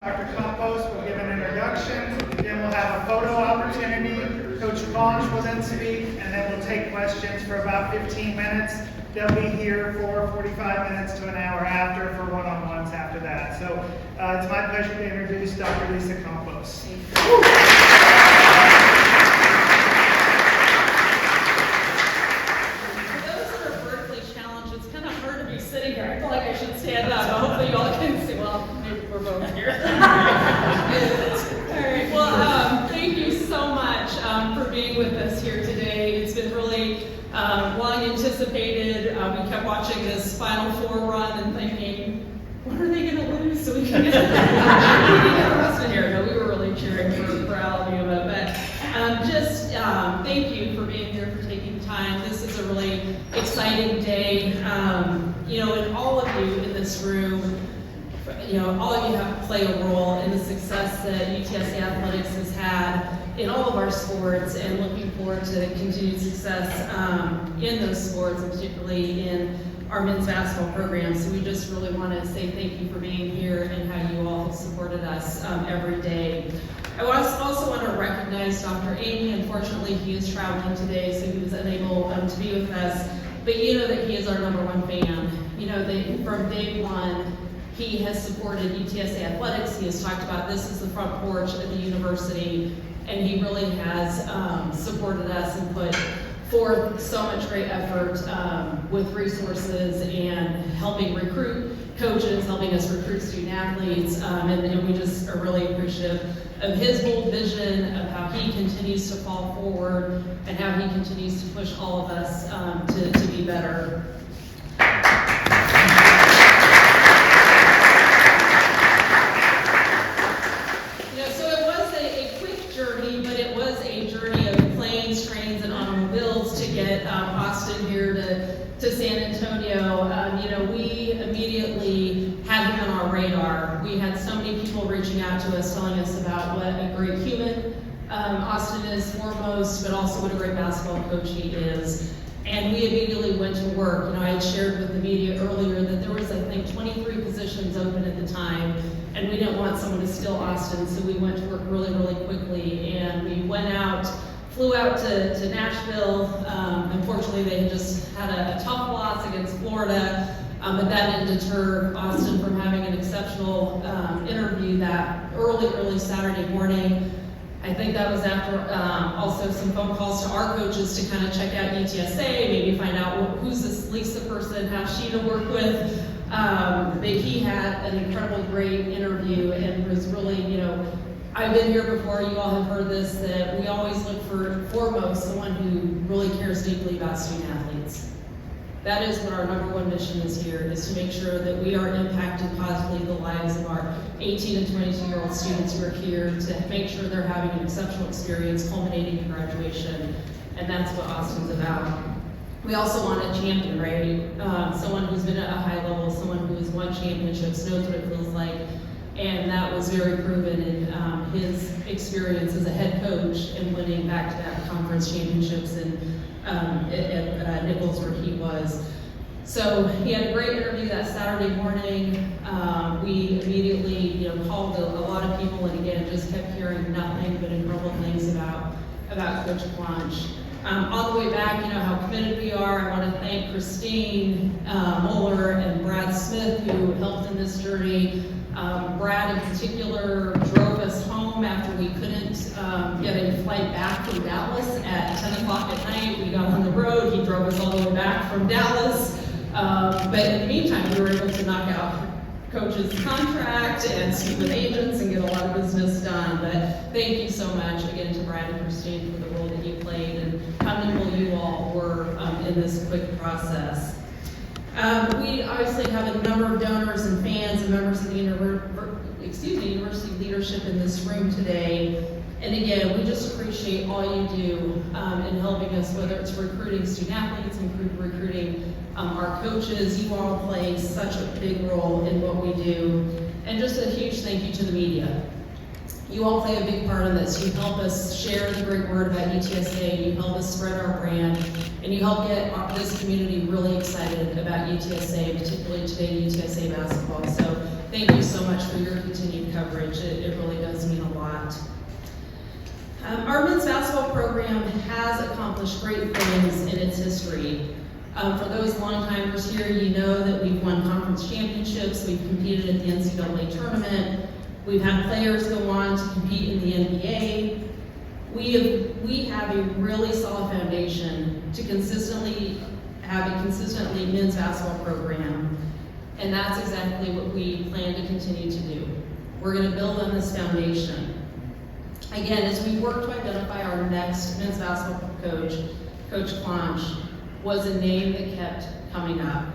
Dr. Campos will give an introduction, then we'll have a photo opportunity. Coach Claunch will then speak, and then we'll take questions for about 15 minutes. They'll be here for 45 minutes to an hour after for one-on-ones after that. So it's my pleasure to introduce Dr. Lisa Campos. Sitting here, I feel like I should stand up. Hopefully you all can see. Well, maybe we're both here. All right. Well, thank you so much for being with us here today. It's been really long anticipated. We kept watching this Final Four run and thinking, what are they going to lose so we can get the rest in here? No, we were really cheering for Alabama. But just thank you for being here, for taking time. This is a really exciting day. And all of you in this room, all of you have to play a role in the success that UTSA Athletics has had in all of our sports, and looking forward to continued success in those sports, and particularly in our men's basketball program. So we just really want to say thank you for being here and how you all have supported us every day. I also want to recognize Dr. Amy. Unfortunately, he is traveling today, so he was unable to be with us. But you know that he is our #1 fan. From day one, he has supported UTSA Athletics. He has talked about this as the front porch at the university, and he really has supported us and put forth so much great effort with resources and helping recruit coaches, helping us recruit student athletes, and we just are really appreciative of his bold vision, of how he continues to fall forward, and how he continues to push all of us to be better. So it was a quick journey, but it was a journey of planes, trains, and automobiles to get Austin here to San Antonio. We immediately had him on our radar. We had so many people reaching out to us, telling us about what a great human Austin is foremost, but also what a great basketball coach he is. And we immediately went to work. I had shared with the media earlier that there was, I think, 23 positions open at the time, and we didn't want someone to steal Austin, so we went to work really, really quickly. And we went out, flew out to Nashville. Unfortunately, they had just had a tough loss against Florida, but that didn't deter Austin from having an exceptional interview that early Saturday morning. I think that was after also some phone calls to our coaches to kind of check out UTSA, maybe find out who's this Lisa person, how's she to work with. But he had an incredibly great interview and was really, I've been here before, you all have heard this, that we always look for foremost someone who really cares deeply about student athletes. That is what our #1 mission is here, is to make sure that we are impacting positively the lives of our 18 and 22-year-old students who are here, to make sure they're having an exceptional experience culminating in graduation, and that's what Austin's about. We also want a champion, right? Someone who's been at a high level, someone who has won championships, knows what it feels like, and that was very proven in his experience as a head coach and winning back-to-back conference championships at Nichols, where he was. So he had a great interview that Saturday morning. We immediately, called a lot of people, and again, just kept hearing nothing but incredible things about Coach Claunch. On the way back, how committed we are. I want to thank Christine Moeller and Brad Smith, who helped in this journey. Brad in particular drove us home after we couldn't get a flight back from Dallas at 10 o'clock at night. We got on the road, he drove us all the way back from Dallas. But in the meantime, we were able to knock out Coach's contract and speak with agents and get a lot of business done. But thank you so much again to Brad and Christine for the role that you played and how nimble you all were in this quick process. We obviously have a number of donors and fans and members of the university leadership in this room today. And again, we just appreciate all you do in helping us, whether it's recruiting student athletes and recruiting our coaches. You all play such a big role in what we do. And just a huge thank you to the media. You all play a big part in this. You help us share the great word about UTSA, you help us spread our brand, and you help get this community really excited about UTSA, particularly today UTSA basketball. So thank you so much for your continued coverage. It really does mean a lot. Our men's basketball program has accomplished great things in its history. For those long-timers here, you know that we've won conference championships, we've competed at the NCAA tournament, we've had players go on to compete in the NBA. We have a really solid foundation to consistently have a consistently men's basketball program, and that's exactly what we plan to continue to do. We're going to build on this foundation. Again, as we work to identify our next men's basketball coach, Coach Claunch was a name that kept coming up.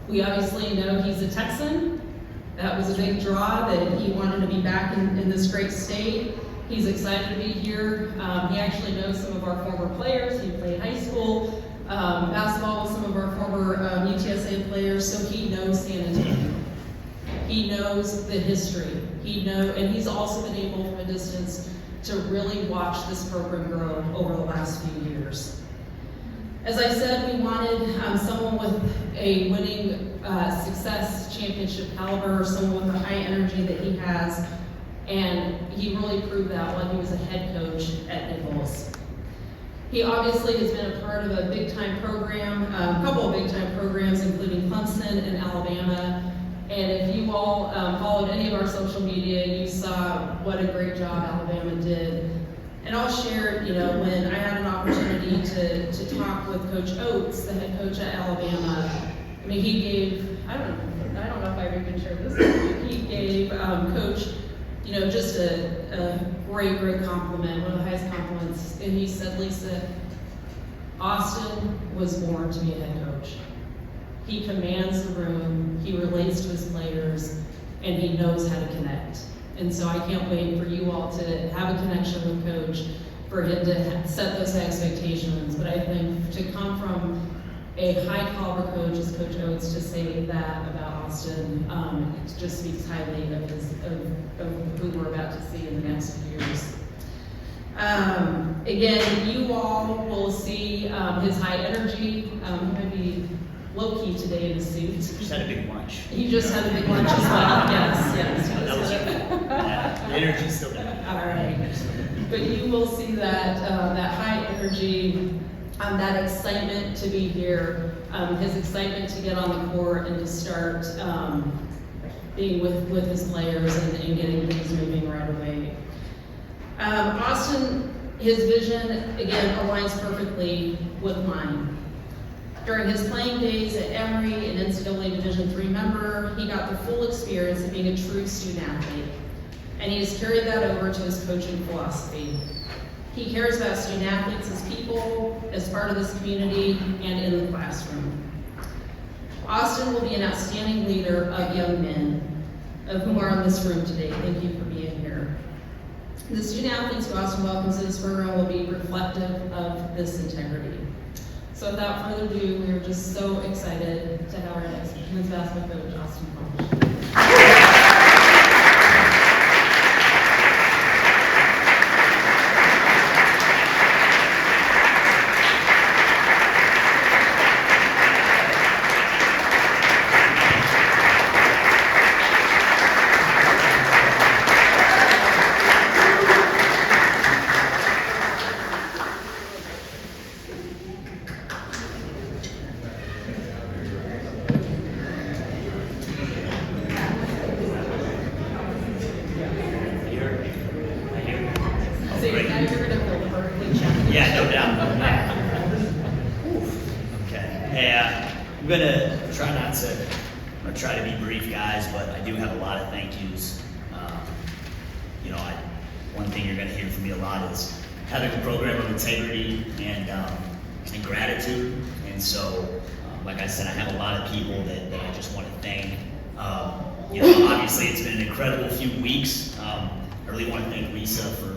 We obviously know he's a Texan. That was a big draw, that he wanted to be back in this great state. He's excited to be here. He actually knows some of our former players. He played high school basketball with some of our former UTSA players, so he knows San Antonio. He knows the history. And he's also been able from a distance to really watch this program grow over the last few years. As I said, we wanted someone with a winning success championship caliber, someone with the high energy that he has, and he really proved that while he was a head coach at Nichols. He obviously has been a part of a big-time program, a couple of big-time programs, including Clemson and Alabama. And if you all followed any of our social media, you saw what a great job Alabama did. And I'll share, when I had an opportunity to talk with Coach Oates, the head coach at Alabama, I mean, he gave, I don't know if I even shared this with you, he gave Coach, just a great compliment, one of the highest compliments. And he said, Lisa, Austin was born to be a head coach. He commands the room, he relates to his players, and he knows how to connect. And so I can't wait for you all to have a connection with Coach, for him to set those expectations. But I think to come from a high caliber coach as Coach Oates to say that about Austin, it just speaks highly of who we're about to see in the next few years. Again, you all will see his high energy. He might be low-key today in a suit. Just had a big lunch. He just had a big lunch as well. Yes. That was the energy's still there. All right. But you will see that that high energy, that excitement to be here, his excitement to get on the court and to start being with his players and getting things moving right away. Austin, his vision, again, aligns perfectly with mine. During his playing days at Emory, an NCAA Division III member, he got the full experience of being a true student athlete. And he has carried that over to his coaching philosophy. He cares about student athletes as people, as part of this community, and in the classroom. Austin will be an outstanding leader of young men, of whom are in this room today. Thank you for being here. The student athletes who Austin welcomes in this program will be reflective of this integrity. So without further ado, we are just so excited to have our next men's basketball coach, Austin Claunch. Yeah, no doubt. Okay. Hey, I'm gonna try to be brief, guys, but I do have a lot of thank yous. One thing you're gonna hear from me a lot is having a program of integrity and gratitude. And so, like I said, I have a lot of people that I just want to thank. Obviously it's been an incredible few weeks. I really want to thank Lisa for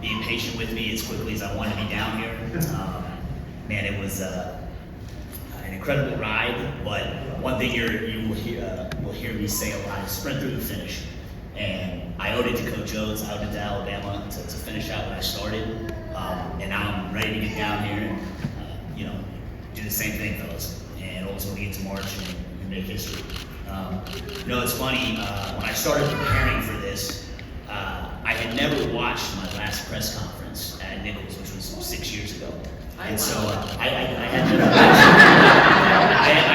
being patient with me as quickly as I wanted to be down here. Man, it was an incredible ride, but one thing you will hear me say a lot is sprint through the finish. And I owed it to Coach Oates, I owed it to Alabama to finish out what I started. And now I'm ready to get down here and, do the same thing, fellas. And ultimately get to March and make history. It's funny, when I started preparing for this, I had never watched my last press conference at Nichols, which was 6 years ago. And so I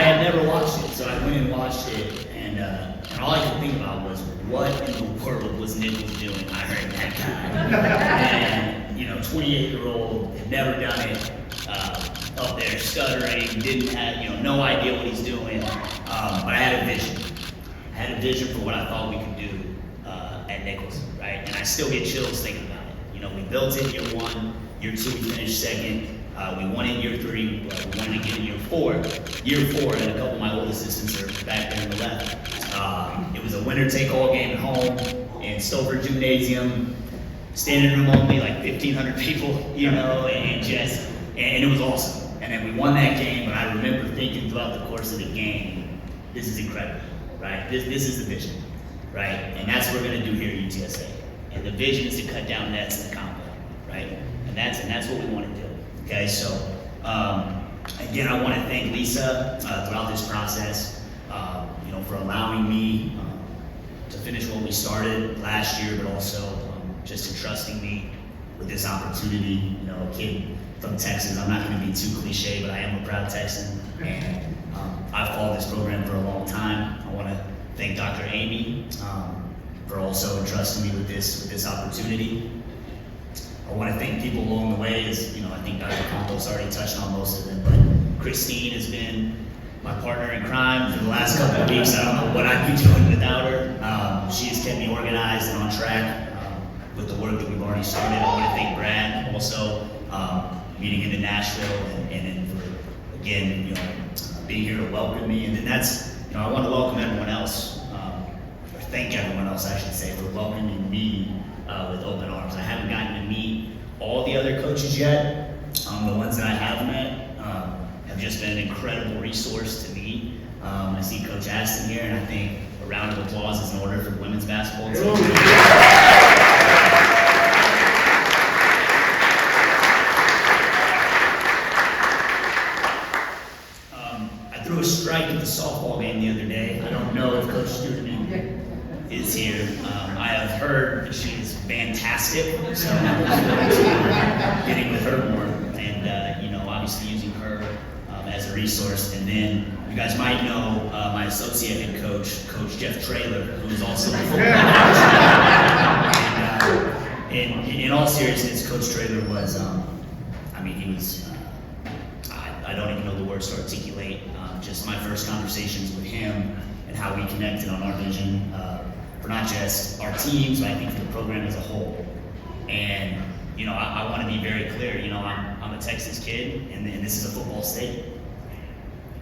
had never watched it, so I went and watched it, and all I could think about was, what in the world was Nichols doing? I heard that guy, and 28-year-old, had never done it, up there stuttering, didn't have, no idea what he's doing, but I had a vision. I had a vision for what I thought we could do at Nichols, right? And I still get chills thinking about it. We built it year 1, year 2 we finished second. We won in year 3, we wanted to get in year 4. Year 4, and a couple of my old assistants are back there on the left. It was a winner-take-all game at home in Stover Gymnasium, standing room only, like 1,500 people, and it was awesome. And then we won that game, but I remember thinking throughout the course of the game, this is incredible, right? This is the vision, right? And that's what we're going to do here at UTSA. And the vision is to cut down nets in the combo, right? And that's what we want to do. Okay, so again, I want to thank Lisa throughout this process, for allowing me to finish what we started last year, but also just entrusting me with this opportunity. A kid from Texas, I'm not going to be too cliche, but I am a proud Texan, and I've followed this program for a long time. I want to thank Dr. Amy for also entrusting me with this opportunity. I want to thank people along the way, as I think Dr. Campos already touched on most of them, but Christine has been my partner in crime for the last couple of weeks. I don't know what I'd be doing without her. She has kept me organized and on track with the work that we've already started. I want to thank Brad also, meeting him in Nashville, and for, again, being here to welcome me. And then I want to welcome everyone else, or thank everyone else, I should say, for welcoming me with open arms. I haven't gotten to meet all the other coaches yet. The ones that I have met have just been an incredible resource to me. I see Coach Aston here, and I think a round of applause is in order for the women's basketball team. I threw a strike at the softball game the other day. I don't know if Coach Stewart is here. I have heard that she is fantastic, so I'm looking forward to getting with her more, and obviously using her as a resource. And then you guys might know my associate head coach, Coach Jeff Traylor, who is also a football coach. And in all seriousness, Coach Traylor was, he was, I don't even know the words to articulate, just my first conversations with him and how we connected on our vision for not just our teams, but I think for the program as a whole. And I want to be very clear. I'm a Texas kid, and this is a football state,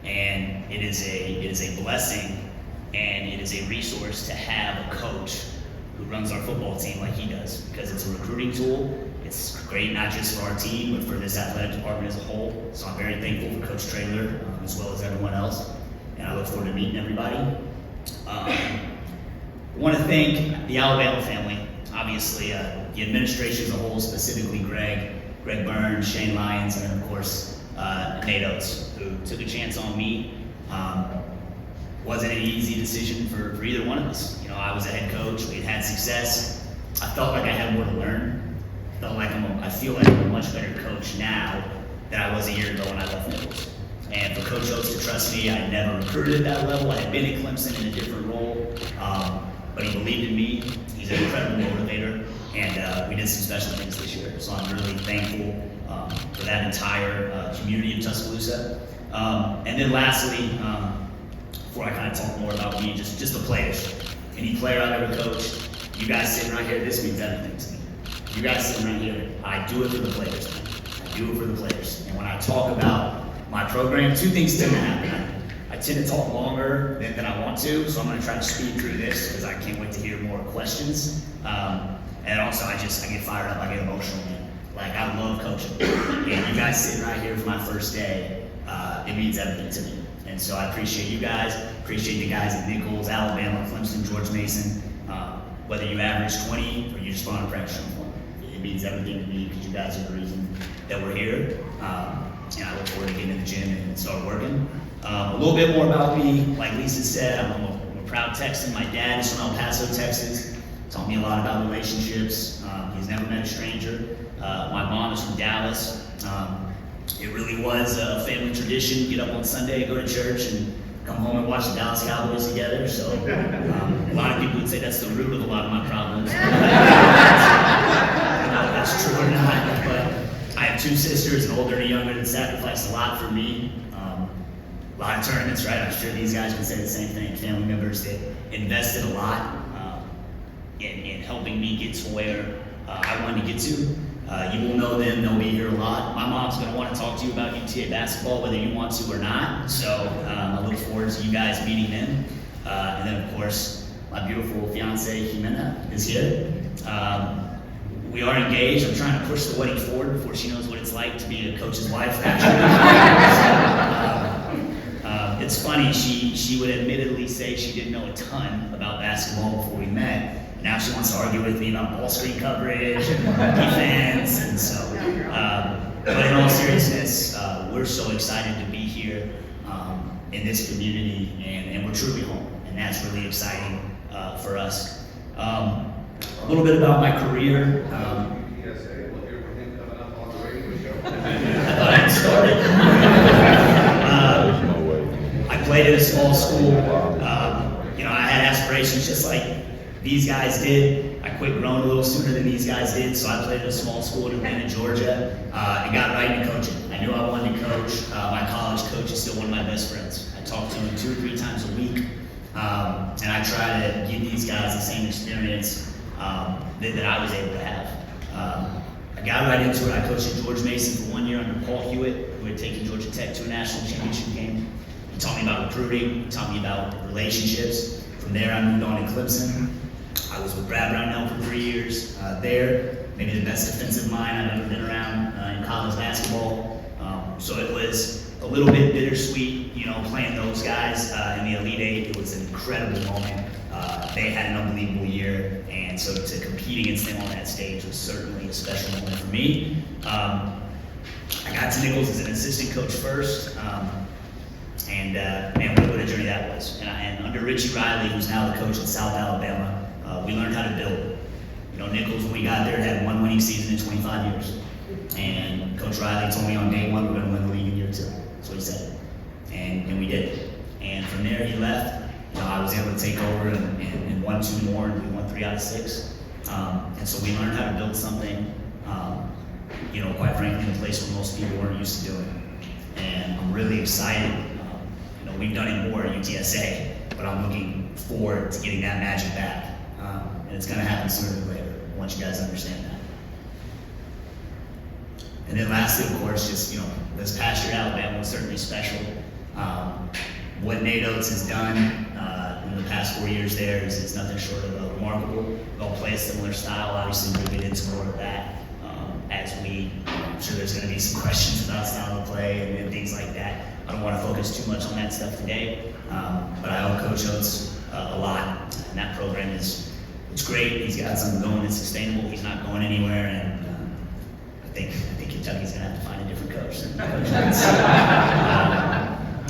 and it is a blessing, and it is a resource to have a coach who runs our football team like he does, because it's a recruiting tool. It's great not just for our team, but for this athletic department as a whole. So I'm very thankful for Coach Traylor, as well as everyone else, and I look forward to meeting everybody. I want to thank the Alabama family, obviously the administration as a whole, specifically Greg Burns, Shane Lyons, and of course Nate Oates, who took a chance on me. Wasn't an easy decision for either one of us. I was a head coach, we had success. I felt like I had more to learn. I feel like I'm a much better coach now than I was a year ago when I left Nichols. And for Coach Oates to trust me, I had never recruited at that level. I had been at Clemson in a different role, but he believed in me. He's an incredible motivator, and we did some special things this year. So I'm really thankful for that entire community of Tuscaloosa. And then lastly, before I kind of talk more about me, just the players. Any player I've ever coached, you guys sitting right here, this means everything to me. You guys sitting right here, I do it for the players. I do it for the players. And when I talk about my program, two things tend to happen. I tend to talk longer than I want to, so I'm going to try to speed through this because I can't wait to hear more questions. And also, I get fired up, I get emotional. Like, I love coaching. And you guys sitting right here for my first day, it means everything to me. And so I appreciate you guys, appreciate the guys at Nichols, Alabama, Clemson, George Mason. whether you average 20 or you just run a practice uniform. It means everything to me because you guys are the reason that we're here. And I look forward to getting in the gym and start working. A little bit more about me, like Lisa said, I'm a proud Texan. My dad is from El Paso, Texas. Taught me a lot about relationships. He's never met a stranger. My mom is from Dallas. It really was a family tradition. Get up on Sunday, go to church, and come home and watch the Dallas Cowboys together. So a lot of people would say that's the root of a lot of my problems. I don't know if that's true or not, but I have two sisters, an older and a younger, that sacrificed a lot for me. A lot of tournaments, right? I'm sure these guys can say the same thing. Family members that invested a lot in helping me get to where I wanted to get to. You will know them, they'll be here a lot. My mom's gonna want to talk to you about UTA basketball, whether you want to or not. So I look forward to you guys meeting them. And then of course, my beautiful fiance, Jimena, is here. We are engaged. I'm trying to push the wedding forward before she knows what it's like to be a coach's wife, actually. It's funny, she would admittedly say she didn't know a ton about basketball before we met. Now she wants to argue with me about ball screen coverage and defense, and so. But in all seriousness, we're so excited to be here in this community, and we're truly home, and that's really exciting for us. A little bit about my career. UTSA, what year were you coming up on the radio show? I thought I'd started. I played at a small school. I had aspirations just like these guys did. I quit growing a little sooner than these guys did, so I played at a small school in Atlanta, Georgia, and got right into coaching. I knew I wanted to coach. My college coach is still one of my best friends. I talk to him 2 or 3 times a week, and I try to give these guys the same experience that I was able to have. I got right into it. I coached at George Mason for 1 year under Paul Hewitt, who had taken Georgia Tech to a national championship game. He taught me about recruiting, he taught me about relationships. From there, I moved on to Clemson. I was with Brad Brownell for 3 years there. Maybe the best defensive mind I've ever been around in college basketball. So it was a little bit bittersweet, playing those guys in the Elite Eight. It was an incredible moment. They had an unbelievable year, and so to compete against them on that stage was certainly a special moment for me. I got to Nichols as an assistant coach first. And man, what a journey that was. And under Richie Riley, who's now the coach at South Alabama, we learned how to build. Nichols, when we got there, had 1 winning season in 25 years. And Coach Riley told me on day 1 we're going to win the league in year 2. That's what he said. And we did. And from there, he left. I was able to take over and won 2 more, and we won 3 out of 6. And so we learned how to build something, quite frankly, in a place where most people weren't used to doing. And I'm really excited. We've done it more at UTSA, but I'm looking forward to getting that magic back. And it's going to happen sooner than later, once you guys understand that. And then lastly, of course, just, this past year Alabama was certainly special. What Nate Oates has done in the past 4 years there is nothing short of remarkable. They'll play a similar style. Obviously, we'll get into more of that I'm sure there's going to be some questions about style of play and things like that. I don't want to focus too much on that stuff today, but I owe Coach Oates a lot, and that program it's great. He's got something going that's sustainable. He's not going anywhere, and I think Kentucky's going to have to find a different coach than Coach Oates.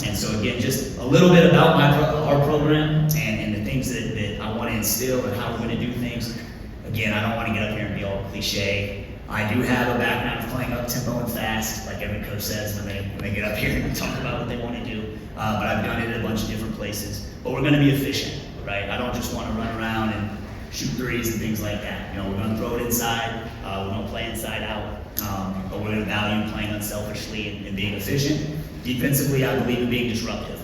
And so again, just a little bit about our program and the things that I want to instill and how we're going to do things. Again, I don't want to get up here and be all cliche. I do have a background of playing up tempo and fast, like every coach says when they get up here and talk about what they want to do. But I've done it at a bunch of different places. But we're going to be efficient, right? I don't just want to run around and shoot threes and things like that. We're going to throw it inside. We're going to play inside out. But we're going to value playing unselfishly and being efficient. Defensively, I believe in being disruptive.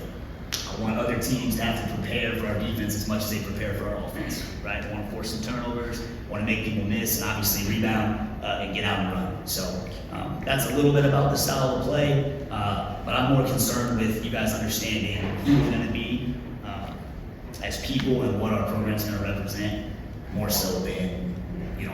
I want other teams to have to prepare for our defense as much as they prepare for our offense, right? I want to force some turnovers, want to make people miss, and obviously rebound and get out and run. So that's a little bit about the style of play, but I'm more concerned with you guys understanding who we're going to be as people and what our program's going to represent, more so than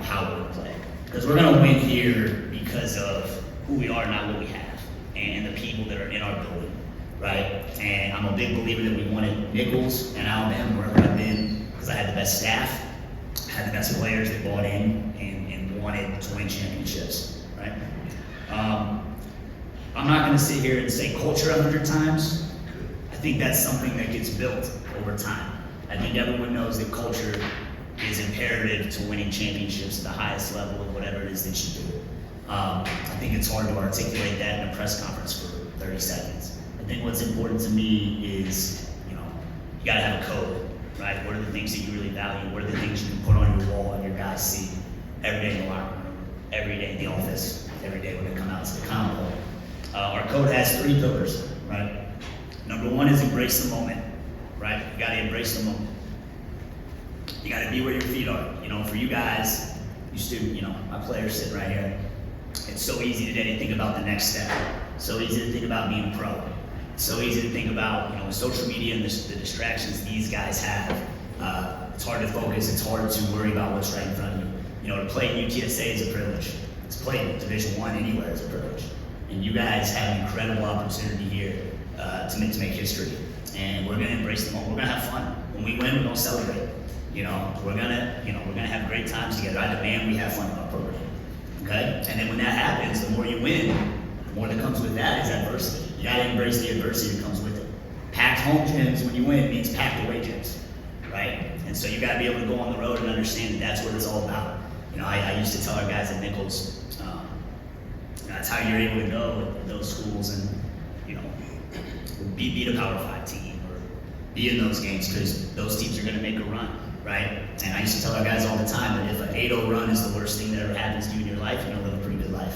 how we're going to play. Because we're going to win here because of who we are, not what we have, and the people that are in our building. Right? And I'm a big believer that we wanted Nichols and Alabama wherever I've been because I had the best staff, had the best players that bought in and wanted to win championships, right? I'm not going to sit here and say culture 100 times. I think that's something that gets built over time. I think everyone knows that culture is imperative to winning championships at the highest level of whatever it is that you do. I think it's hard to articulate that in a press conference for 30 seconds. I think what's important to me is, you gotta have a code, right? What are the things that you really value? What are the things you can put on your wall and your guys see every day in the locker room, every day in the office, every day when they come out to the combo? Our code has 3 pillars, right? Number 1 is embrace the moment, right? You gotta embrace the moment. You gotta be where your feet are. For you guys, my players sit right here. It's so easy today to think about the next step. So easy to think about being a pro. So easy to think about, social media and the distractions these guys have. It's hard to focus. It's hard to worry about what's right in front of you. To play in UTSA is a privilege. To play in Division I anywhere is a privilege. And you guys have an incredible opportunity here to make history. And we're gonna embrace the moment. We're gonna have fun. When we win, we're gonna celebrate. We're gonna have great times together. I demand we have fun in our program. Okay? And then when that happens, the more you win, the more that comes with that is adversity. You gotta embrace the adversity that comes with it. Packed home gyms when you win means packed away gyms, right? And so you gotta be able to go on the road and understand that that's what it's all about. I used to tell our guys at Nichols, that's how you're able to go with those schools and, beat a Power 5 team or be in those games because those teams are gonna make a run, right? And I used to tell our guys all the time that if an 8-0 run is the worst thing that ever happens to you in your life, you're gonna live a pretty good life.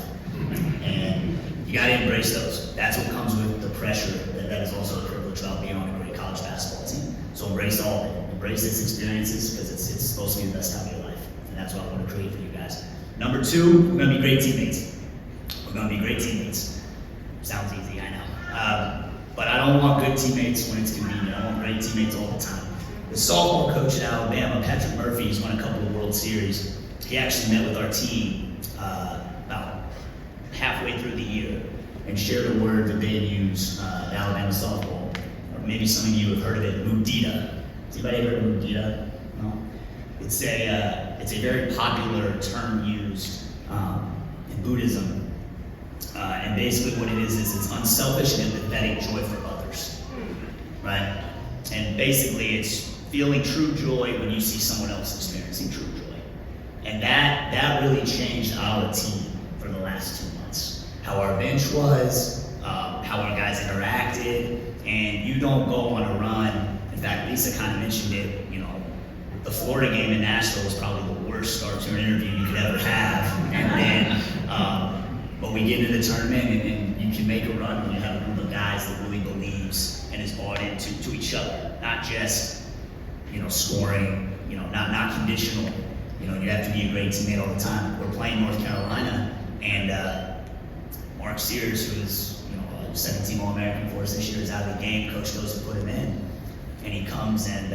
And you gotta embrace those. That's what comes with the pressure that is also a privilege about being on a great college basketball team. So embrace all of it. Embrace these experiences because it's supposed to be the best time of your life. And that's what I want to create for you guys. Number 2, we're gonna be great teammates. We're gonna be great teammates. Sounds easy, I know. But I don't want good teammates when it's convenient. I want great teammates all the time. The softball coach at Alabama, Patrick Murphy, has won a couple of World Series. He actually met with our team about halfway through the year and shared a word that they use at Alabama softball. Or maybe some of you have heard of it, mudita. Has anybody ever heard of mudita? No? It's a very popular term used in Buddhism. And basically what it is it's unselfish and empathetic joy for others, right? And basically it's feeling true joy when you see someone else experiencing true joy. And that really changed our team for the last 2 months. How our bench was, how our guys interacted, and you don't go on a run. In fact, Lisa kind of mentioned it, the Florida game in Nashville was probably the worst start to an interview you could ever have. And then, but we get into the tournament and you can make a run when you have a group of guys that really believes and is bought into each other. Not just, scoring, not conditional. You have to be a great teammate all the time. We're playing North Carolina and Mark Sears, who is, a 17 All-American for us this year, is out of the game. Coach goes to put him in. And he comes and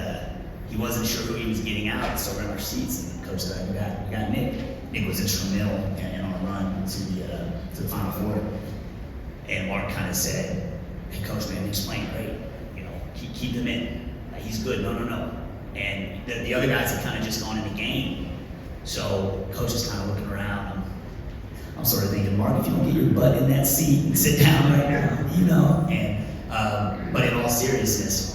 he wasn't sure who he was getting out, so we're in our seats and coach said, we got Nick. Nick was instrumental in our run to the Final Four. And Mark kind of said, hey coach, man, Nick's playing great. Keep him in. He's good, no. And the other guys had kind of just gone in the game. So coach is kind of looking around. I'm sort of thinking, Mark, if you don't get your butt in that seat and sit down right now, And but in all seriousness,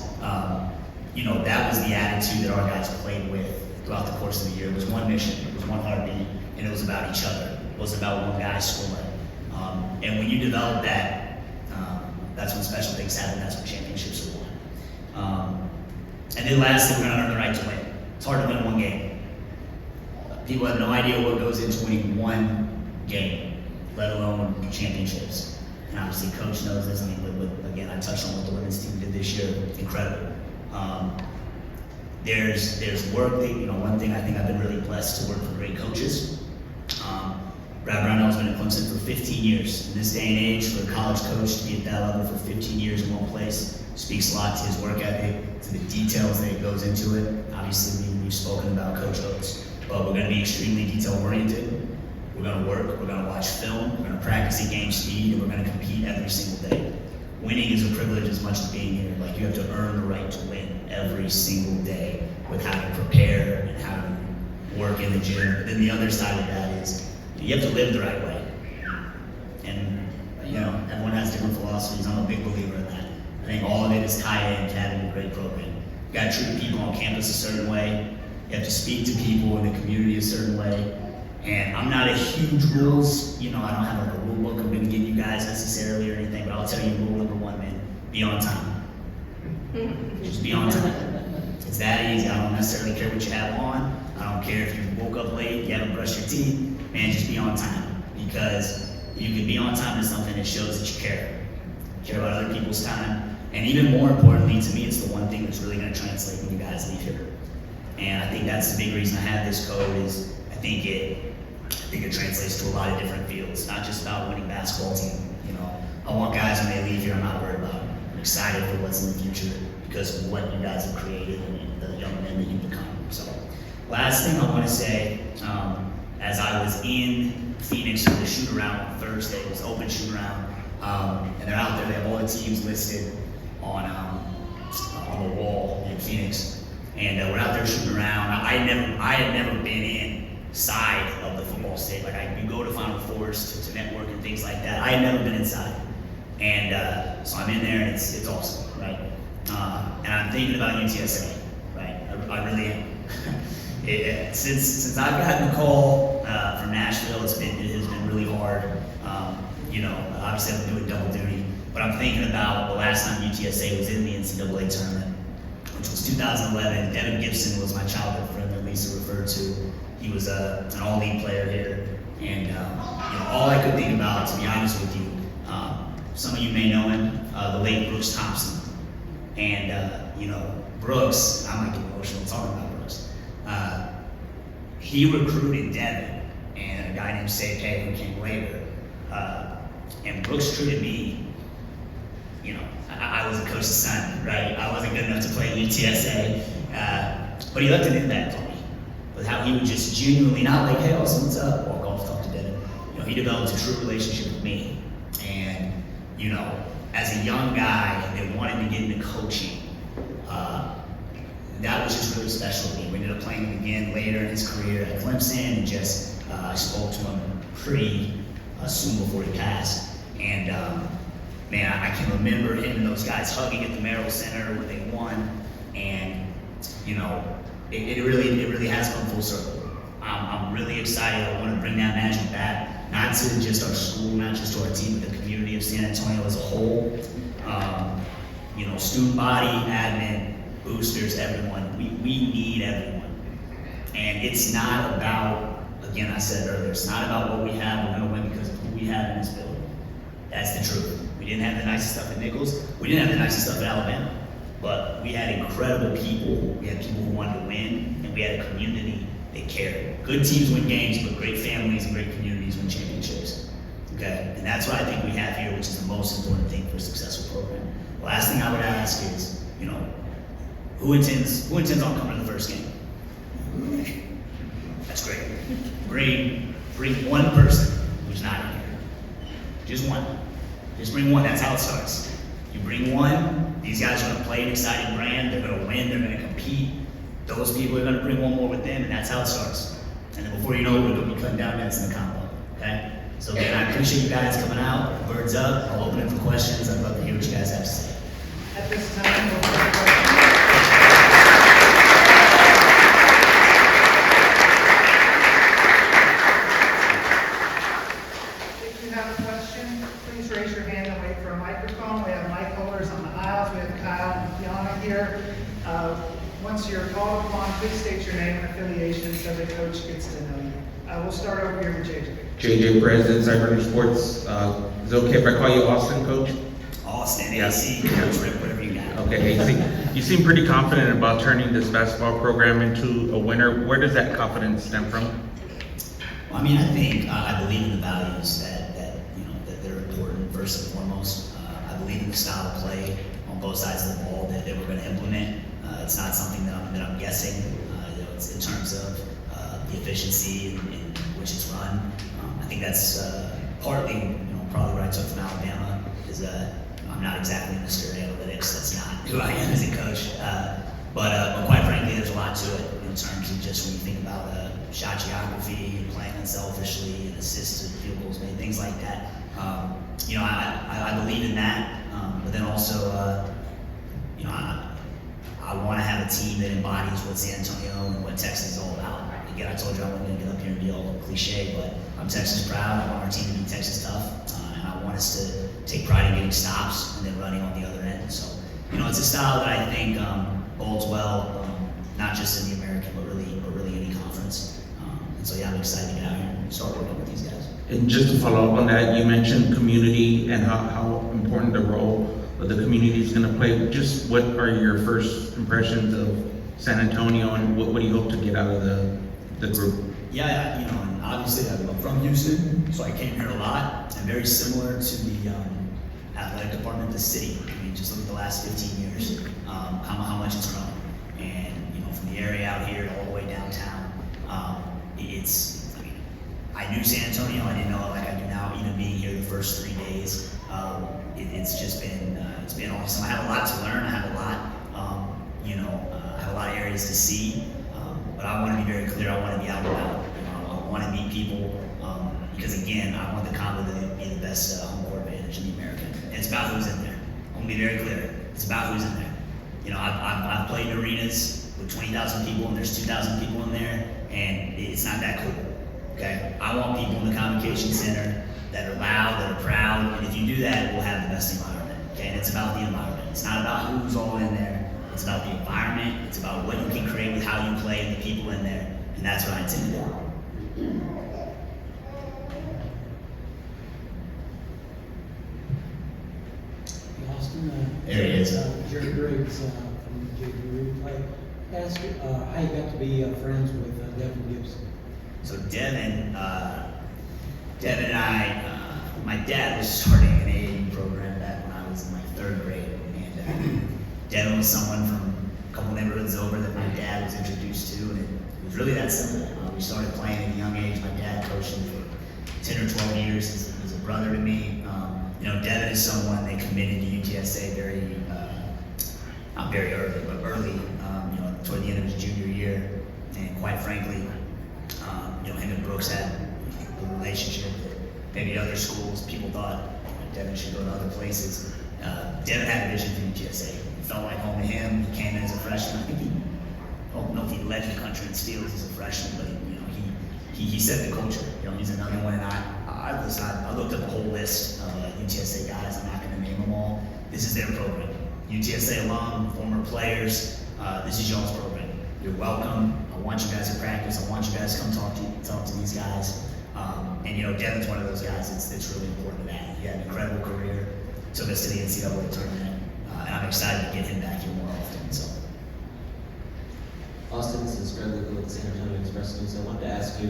that was the attitude that our guys played with throughout the course of the year. It was one mission, it was one heartbeat, and it was about each other. It wasn't about one guy scoring. And when you develop that, that's when special things happen. That's when championships are won. And then lastly, we're going to earn the right to win. It's hard to win one game. People have no idea what goes into winning one game, let alone championships. And obviously, coach knows this. Again, I touched on what the women's team did this year. Incredible. There's work that, one thing I think I've been really blessed to work for great coaches. Brad Brownell's been at Clemson for 15 years. In this day and age, for a college coach to be at that level for 15 years in one place speaks a lot to his work ethic, to the details that goes into it. Obviously, we've spoken about Coach Oates, but we're going to be extremely detail-oriented. We're going to work, we're going to watch film, we're going to practice at game speed, and we're going to compete every single day. Winning is a privilege as much as being here. You have to earn the right to win every single day with how you prepare and work in the gym. But then the other side of that is you have to live the right way. And, you know, everyone has different philosophies. I'm a big believer in that. I think all of it is tied in to having a great program. You gotta treat people on campus a certain way. You have to speak to people in the community a certain way. And I'm not a huge rules, you know, I don't have like a rule book I'm gonna give you guys necessarily or anything, but I'll tell you rule number one, man, be on time. Just be on time. It's that easy. I don't necessarily care what you have on. I don't care if you woke up late, you haven't brushed your teeth, man, just be on time. Because if you can be on time to something, it shows that you care. You care about other people's time. And even more importantly, to me, it's the one thing that's really gonna translate when you guys leave here. And I think that's the big reason I have this code is I think it translates to a lot of different fields, not just about winning basketball team. You know, I want guys when they leave here, I'm not worried about them. I'm excited for what's in the future because of what you guys have created and the young men that you've become. So, last thing I want to say, as I was in Phoenix for the shoot around on Thursday, it was open shoot around, and they're out there. They have all the teams listed on the wall in Phoenix, and we're out there shooting around. I had never been inside of the football state. Like you go to Final Fours to network and things like that. I had never been inside, and so I'm in there, and it's awesome, right? And I'm thinking about UTSA, right? I really am. Since I've gotten the call from Nashville, it has been really hard. You know, obviously I'm doing double duty, but I'm thinking about the last time UTSA was in the NCAA tournament, which was 2011. Devin Gibson was my childhood friend that Lisa referred to. He was an all-league player here, and you know, all I could think about, to be honest with you, some of you may know him, the late Brooks Thompson. And you know, Brooks, I'm not getting emotional talking about Brooks. He recruited Devin and a guy named Sepe who came later. And Brooks treated me, you know, I was a coach's son, right? I wasn't good enough to play at UTSA, but he left an impact on me. With how he would just genuinely, not like, hey, Austin, what's up? Walk off, talk to Devin. You know, he developed a true relationship with me. And, you know, as a young guy that wanted to get into coaching, that was just really special to me. We ended up playing him again later in his career at Clemson, and just I spoke to him pretty soon before he passed. And man, I can remember him and those guys hugging at the Merrill Center when they won. And you know, it really has come full circle. I'm really excited. I want to bring that magic back, not to just our school, not just to our team, but the community of San Antonio as a whole. You know, student body, admin, boosters, everyone. We need everyone. And it's not about, again, I said earlier, it's not about what we have. We're going to win because of who we have in this building. That's the truth. We didn't have the nicest stuff at Nichols. We didn't have the nicest stuff at Alabama. But we had incredible people. We had people who wanted to win, and we had a community that cared. Good teams win games, but great families and great communities win championships. Okay? And that's what I think we have here, which is the most important thing for a successful program. The last thing I would ask is, you know, who intends on coming to the first game? That's great. Bring one person who's not in here. Just one. Just bring one. That's how it starts. You bring one, these guys are going to play an exciting brand, they're going to win, they're going to compete. Those people are going to bring one more with them, and that's how it starts. And then before you know it, we're going to be cutting down nets in the combo. Okay? So again, I appreciate you guys coming out. Birds up. I'll open it for questions. I'd love to hear what you guys have to say. At this time, we'll take questions. If you have a question, please raise your hand and wait for a microphone. We have mic holders on the aisles. We have Kyle and Kiana here. Once you're called upon, please state your name and affiliation so the coach gets to know you. We'll start over here with JJ. JJ Perez, InsideRunnerSports. Is it okay if I call you Austin, Coach? Austin, Yes. AC, Coach Rip, whatever you got. Okay, AC. You seem pretty confident about turning this basketball program into a winner. Where does that confidence stem from? Well, I mean, I think I believe in the values that you know that they're important first and foremost. I believe in the style of play on both sides of the ball that we're going to implement. It's not something that I'm guessing. You know, it's in terms of the efficiency in which it's run. I think that's partly, you know, probably what I took from Alabama is I'm not exactly Mr. Analytics. That's not who I am as a coach. But quite frankly, there's a lot to it. You know, in terms of just when you think about shot geography and playing unselfishly and assisted field goals made, things like that. You know, I believe in that, but then also, you know, I want to have a team that embodies what San Antonio and what Texas is all about. Again, I told you I wasn't going to get up here and be all cliche, but I'm Texas proud. I want our team to be Texas tough, and I want us to take pride in getting stops and then running on the other end. So, you know, it's a style that I think bodes well, not just in the American, but really any conference. And so, yeah, I'm excited to get out here and start working with these guys. And just to follow up on that, you mentioned community and how important the role of the community is going to play. Just what are your first impressions of San Antonio, and what do you hope to get out of the group? Yeah, you know, and obviously I'm from Houston, so I came here a lot. And very similar to the athletic department of the city. I mean, just look at the last 15 years, how much it's grown. And, you know, from the area out here all the way downtown, I mean, I knew San Antonio, I didn't know it like I do now, even being here the first 3 days. It's just been, it's been awesome. I have a lot to learn, I have a lot, you know, I have a lot of areas to see, but I want to be very clear, I want to be out and about. You know, I want to meet people, because again, I want the combo to be the best home court advantage in the American. And it's about who's in there. I want to be very clear, it's about who's in there. You know, I've played in arenas with 20,000 people and there's 2,000 people in there, and it's not that cool, okay? I want people in the Convocation Center that are loud, that are proud, and if you do that, we'll have the best environment, okay? And it's about the environment. It's not about who's all in there. It's about the environment. It's about what you can create with how you play and the people in there, and that's what I intend to do. Austin, There he is. Jerry Briggs from JV Replay. Ask you how you got to be friends with Devin Gibson. So Devin and I, my dad was starting an AAU program back when I was in like 3rd grade, and Devin was someone from a couple neighborhoods over that my dad was introduced to, and it was really that simple. We started playing at a young age. My dad coached him for 10 or 12 years. He's a brother to me. You know, Devin is someone that committed to UTSA very, not very early, but early, you know, toward the end of his junior year. And quite frankly, you know, him and Brooks had a relationship that maybe other schools, people thought Devin should go to other places. Devin had a vision for UTSA. It felt like home to him. He came in as a freshman. I think I don't know if he led the country in steals as a freshman, but you know, he set the culture. You know, he's another one, and I looked up a whole list of UTSA guys. I'm not going to name them all. This is their program. UTSA alum, former players. This is y'all's program. You're welcome. I want you guys to practice. I want you guys to come talk to these guys. And you know, Devin's one of those guys that's really important to that. He had an incredible career. Took us to the NCAA tournament, and I'm excited to get him back here more often. So. Austin, this is Greg Luca with the San Antonio Express News. I wanted to ask you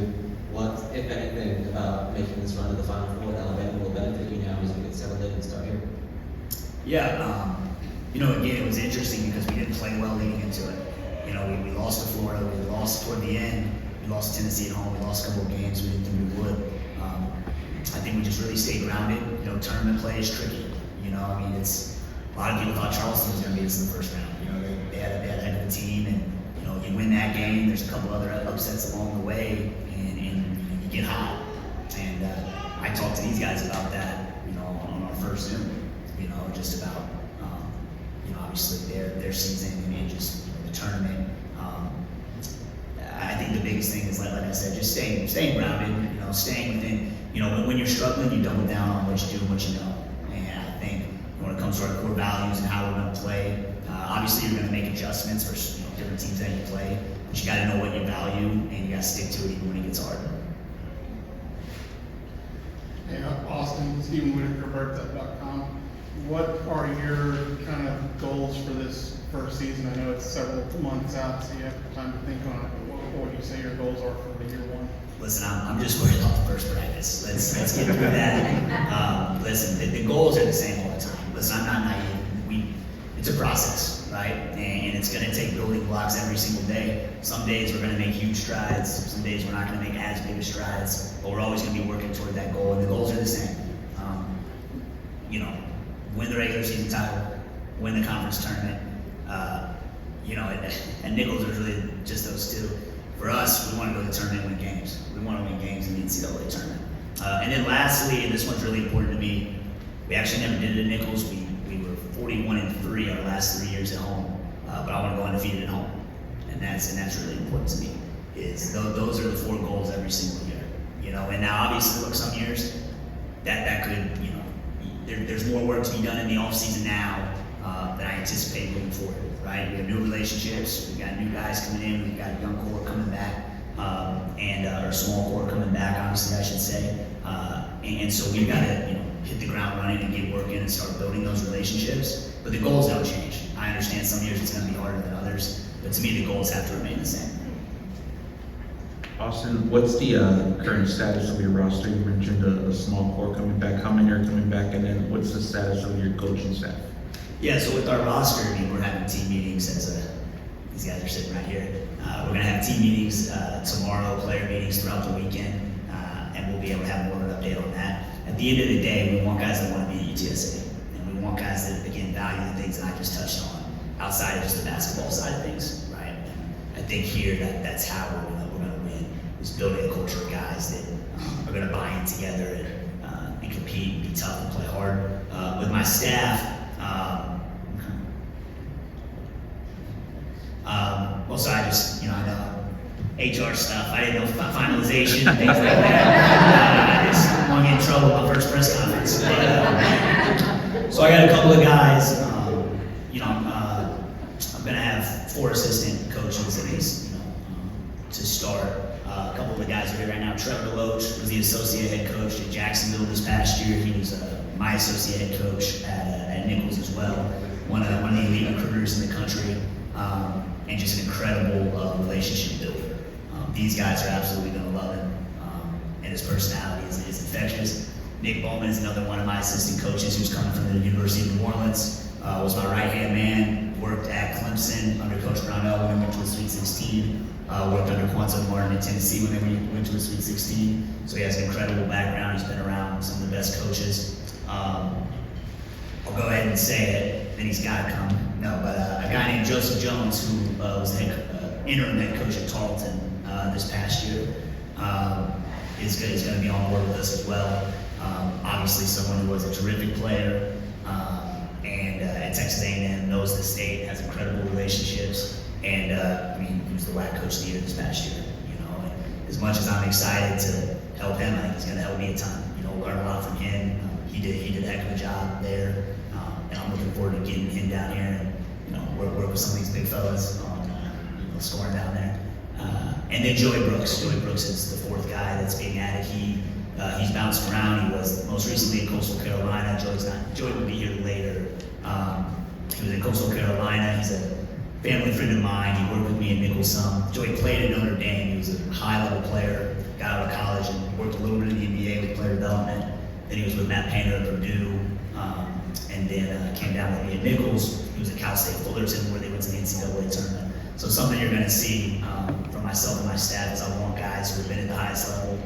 what, if anything, about making this run to the Final Four at Alabama will benefit you now as you get settled in and start here. Yeah, you know, again, it was interesting because we didn't play well leading into it. You know, we lost to Florida, we lost toward the end, we lost to Tennessee at home, we lost a couple of games we didn't think we would. I think we just really stayed grounded. You know, tournament play is tricky. You know, I mean, it's a lot of people thought Charleston was going to beat us in the first round. You know, they had a heck of a team, and you know, you win that game. There's a couple other upsets along the way, and you get hot. And I talked to these guys about that. You know, on our first Zoom. You know, just about you know, obviously their season and just the tournament. I think the biggest thing is like I said, just staying grounded. You know, staying within. You know, when you're struggling, you double down on what you do and what you know. And I think when it comes to our core values and how we're going to play, obviously you're going to make adjustments for different teams that you play, but you got to know what you value and you got to stick to it even when it gets hard. Hey, Austin, Stephen Whitaker, Birds.com. What are your kind of goals for this first season? I know it's several months out, so you have time to think on it. What would you say your goals are for year one? Listen, I'm just worried about the first practice. Let's get through that. Listen, the goals are the same all the time. Listen, I'm not naive. It's a process, right? And it's going to take building blocks every single day. Some days we're going to make huge strides. Some days we're not going to make as big of strides. But we're always going to be working toward that goal, and the goals are the same. You know, win the regular season title, win the conference tournament. you know, and Nichols are really just those two. For us, we want to go to the tournament and win games. We want to win games in the NCAA tournament. And then lastly, and this one's really important to me, we actually never did it at Nichols. We were 41-3 our last 3 years at home, but I want to go undefeated at home, and that's really important to me. Is those are the 4 goals every single year, you know. And now obviously, look, some years that could, you know, there's more work to be done in the off season now than I anticipate moving forward. Right? We have new relationships. We've got new guys coming in. We've got a young core coming back, and our small core coming back. Obviously, I should say. And so we've got to, you know, hit the ground running and get working and start building those relationships. But the goals don't change. I understand some years it's going to be harder than others, but to me, the goals have to remain the same. Austin, what's the current status of your roster? You mentioned a small core coming back. How many are coming back? And then what's the status of your coaching staff? Yeah, so with our roster, I mean, we're having team meetings these guys are sitting right here. We're going to have team meetings tomorrow, player meetings throughout the weekend, and we'll be able to have more of an update on that. At the end of the day, we want guys that want to be at UTSA, and we want guys that, again, value the things that I just touched on, outside of just the basketball side of things, right? And I think here that's how we're going to win, is building a culture of guys that are going to buy in together and compete, be tough, and play hard. With my staff, well, so I just, you know, I know HR stuff. I didn't know finalization, things like that. I just want to get in trouble with my first press conference. So I got a couple of guys. You know, I'm going to have 4 assistant coaches at least, you know, to start. A couple of the guys are here right now. Trevor Deloach was the associate head coach at Jacksonville this past year. He was my associate head coach at Nichols as well. One of the elite recruiters in the country. And just an incredible relationship builder. These guys are absolutely going to love him, and his personality is infectious. Nick Bowman is another one of my assistant coaches who's coming from the University of New Orleans. Was my right-hand man, worked at Clemson under Coach Brownell when we went to the Sweet 16. Worked under Quanto Martin in Tennessee when they went to the Sweet 16. So he has an incredible background. He's been around some of the best coaches. I'll go ahead and say it, then he's got to come. No, but a guy named Joseph Jones, who was the interim head coach at Tarleton this past year, is going to be on board with us as well. Obviously, someone who was a terrific player and at Texas A&M, knows the state, has incredible relationships, and I mean, he was the WAC coach of the year this past year. You know, and as much as I'm excited to help him, I think he's going to help me a ton. You know, learn a lot from him. He did a heck of a job there. And I'm looking forward to getting him down here and, you know, work with some of these big fellas on you know, scoring down there. And then Joey Brooks. Joey Brooks is the 4th guy that's being added. He's bounced around. He was most recently in Coastal Carolina. Joey will be here later. He was in Coastal Carolina. He's a family friend of mine. He worked with me in Nichols some. Joey played at Notre Dame. He was a high-level player. Got out of college and worked a little bit in the NBA with player development. Then he was with Matt Painter at Purdue. And then came down with me at Nichols. He was at Cal State Fullerton, where they went to the NCAA tournament. So something you're going to see from myself and my staff is I want guys who have been at the highest level.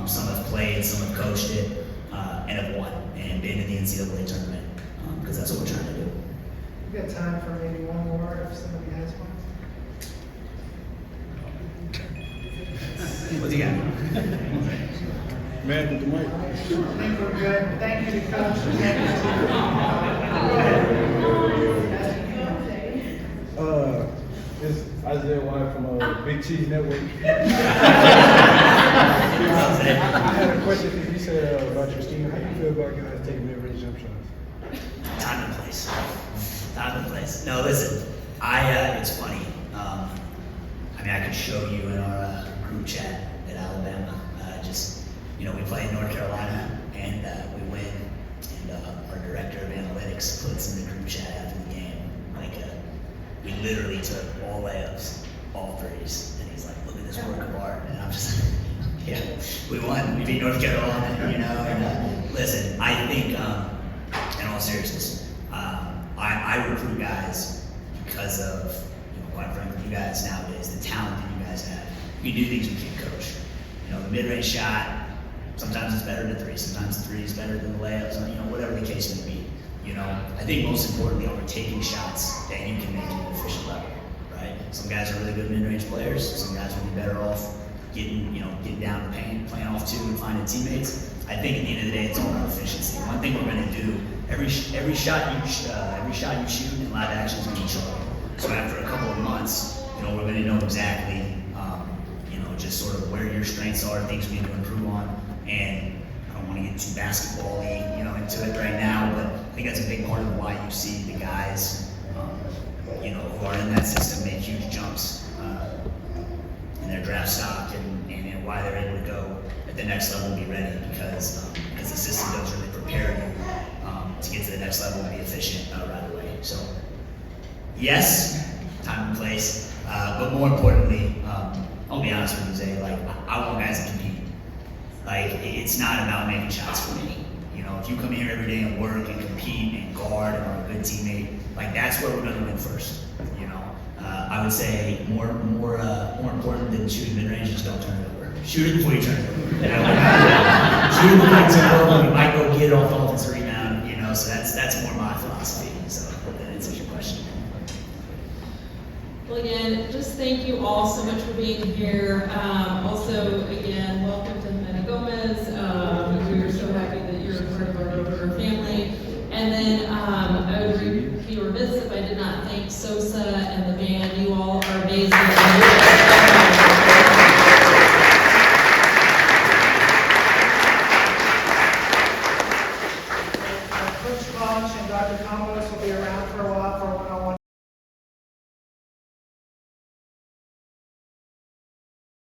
Some have played, some have coached it, and have won and been in the NCAA tournament, because that's what we're trying to do. We've got time for maybe one more if somebody has one. What do you got? Man, with the mic. I think we're good. Thank you to Coach. Thank you to go ahead. It's Isaiah White from Big Cheese Network. I had a question for you. You said about your scheme. How do you feel about guys taking mid-range jump shots? Time and place. Time and place. No, listen. It's funny. I mean, I could show you in our group chat at Alabama. You know, we play in North Carolina, and we win, and our director of analytics puts in the group chat after the game, like, we literally took all layups, all threes, and he's like, look at this work of art, and I'm just like, yeah, we won, we beat North Carolina, you know, and listen, I think, in all seriousness, I recruit guys because of, you know, quite frankly, you guys nowadays, the talent that you guys have. You do things you can't coach. You know, the mid-range shot, sometimes it's better than 3, sometimes the 3 is better than the layups, you know, whatever the case may be. You know, I think most importantly, are we taking shots that you can make at an efficient level, Some guys are really good mid-range players. Some guys will be better off getting down the paint, playing off two, and finding teammates. I think at the end of the day, it's all about efficiency. One thing we're going to do, every shot you shoot in live action is going to be charted. So after a couple of months, we're going to know exactly, just sort of where your strengths are, things we need to improve on. And I don't want to get too basketball-y, into it right now, but I think that's a big part of why you see the guys, who are in that system make huge jumps in their draft stock and why they're able to go at the next level and be ready because the system does really prepare you to get to the next level and be efficient right away. So, yes, time and place, but more importantly, I'll be honest with you, Zay, I want guys to compete. It's not about making shots for me. If you come here every day and work and compete and guard and are a good teammate, that's where we're going to win first. I would say more important than shooting mid-range is don't turn it over. Shoot it before you turn it over. Shoot it before you turn it over. You might go get it off offensive rebound. So that's more my philosophy. So I hope that answers your question. Well, again, just thank you all so much for being here. Also, again, welcome to Jimena Gomez. We are so happy that you're part of our family. And then I would be remiss if I did not thank Sosa and the band. You all are amazing. Coach Claunch and Dr. Campos will be around for a while for one-on-one